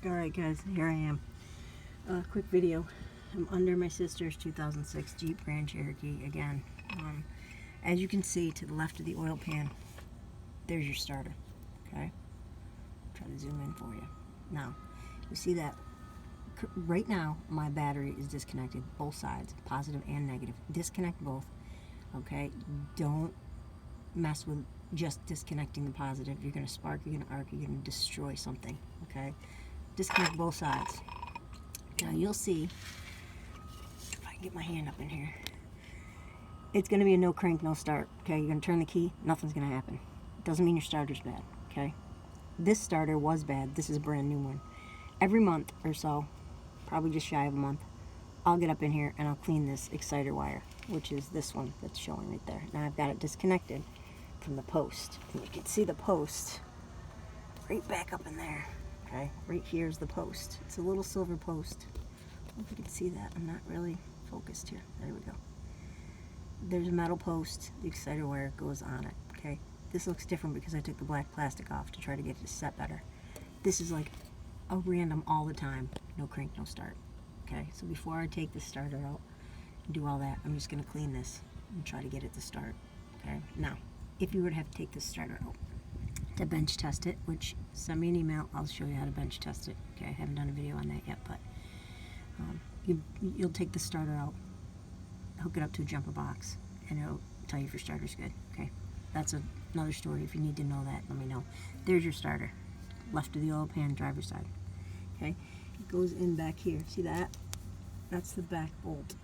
Alright guys, here I am. Quick video. I'm under my sister's 2006 Jeep Grand Cherokee again. As you can see to the left of the oil pan, there's your starter. Okay? Try to zoom in for you. Now, you see that right now my battery is disconnected, both sides, positive and negative. Disconnect both. Okay? Don't mess with just disconnecting the positive. You're going to spark, you're going to arc, you're going to destroy something. Okay? Disconnect both sides. Now you'll see, if I can get my hand up in here, it's going to be a no crank, no start. Okay? You're going to turn the key, nothing's going to happen. Doesn't mean your starter's bad. Okay? This starter was bad. This is a brand new one. Every month or so, probably just shy of a month, I'll get up in here and I'll clean this exciter wire, which is this one that's showing right there. Now I've got it disconnected from the post. And you can see the post right back up in there. Okay, right here is the post. It's a little silver post. I don't know if you can see that. I'm not really focused here. There we go. There's a metal post. The exciter wire goes on it. Okay, this looks different because I took the black plastic off to try to get it to set better. This is like a random all the time, no crank, no start. Okay, so before I take the starter out and do all that, I'm just going to clean this and try to get it to start. Okay, now, if you were to have to take this starter out to bench test it, which send me an email, I'll show you how to bench test it. Okay, I haven't done a video on that yet, but you'll take the starter out, hook it up to a jumper box, and it'll tell you if your starter's good. Okay, that's another story. If you need to know that, let me know. There's your starter, left of the oil pan, driver's side. Okay, it goes in back here. See that? That's the back bolt.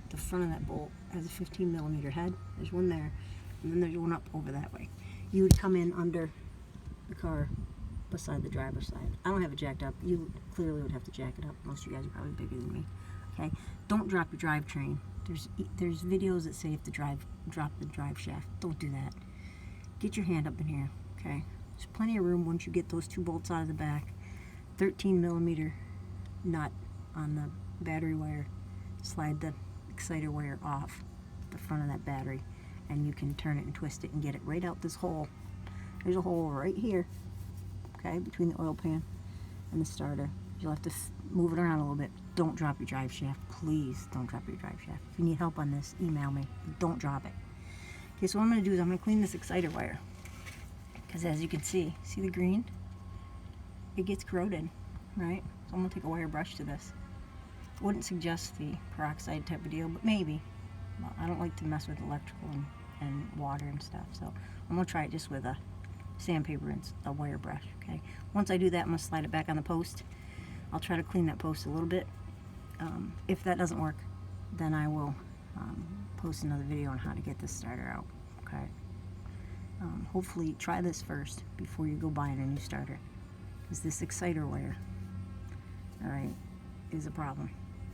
The front of that bolt has a 15mm head. There's one there, and then there's one up over that way. You would come in under the car beside the driver's side. I don't have it jacked up. You clearly would have to jack it up. Most of you guys are probably bigger than me. Okay, don't drop your drivetrain. There's videos that say if the drop the drive shaft. Don't do that. Get your hand up in here. Okay, there's plenty of room once you get those two bolts out of the back. 13mm nut on the battery wire. Slide the exciter wire off the front of that battery, and you can turn it and twist it and get it right out this hole. There's a hole right here, okay, between the oil pan and the starter. You'll have to move it around a little bit. Don't drop your drive shaft. Please don't drop your drive shaft. If you need help on this, email me. Don't drop it. Okay, so what I'm going to do is I'm going to clean this exciter wire, because as you can see the green? It gets corroded, right? So I'm going to take a wire brush to this. Wouldn't suggest the peroxide type of deal, but maybe. Well, I don't like to mess with electrical and water and stuff, so I'm going to try it just with a sandpaper and a wire brush, okay? Once I do that, I'm going to slide it back on the post. I'll try to clean that post a little bit. If that doesn't work, then I will post another video on how to get this starter out, okay? Hopefully try this first before you go buying a new starter, because this exciter wire, alright, is a problem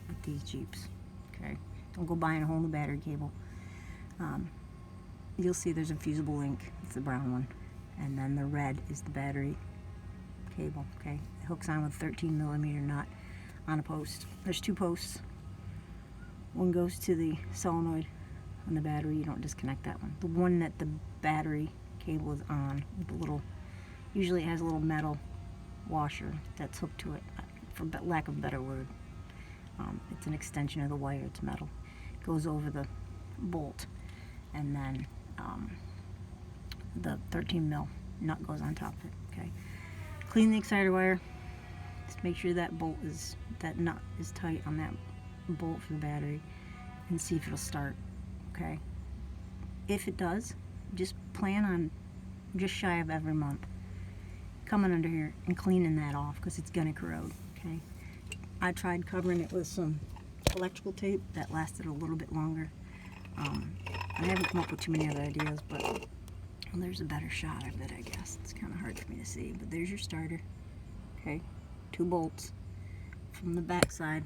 with these Jeeps, okay? Don't go buying a whole new battery cable. You'll see there's a fusible link. It's the brown one. And then the red is the battery cable, okay? It hooks on with a 13mm nut on a post. There's two posts. One goes to the solenoid on the battery. You don't disconnect that one. The one that the battery cable is on, the little, usually it has a little metal washer that's hooked to it, for lack of a better word. It's an extension of the wire. It's metal. It goes over the bolt, and then the 13mm nut goes on top of it. Okay. Clean the exciter wire. Just make sure that nut is tight on that bolt for the battery, and see if it'll start. Okay. If it does, just plan on just shy of every month coming under here and cleaning that off, because it's gonna corrode. Okay. I tried covering it with some electrical tape. That lasted a little bit longer. I haven't come up with too many other ideas, but there's a better shot of it, I guess. It's kind of hard for me to see, but there's your starter. Okay, two bolts from the back side.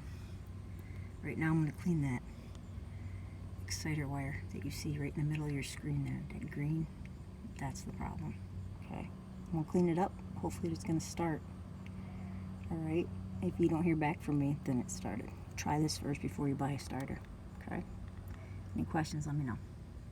Right now I'm going to clean that exciter wire that you see right in the middle of your screen there. That green, that's the problem. Okay, I'm going to clean it up. Hopefully it's going to start. Alright, if you don't hear back from me, then it started. Try this first before you buy a starter. Okay? Any questions, let me know.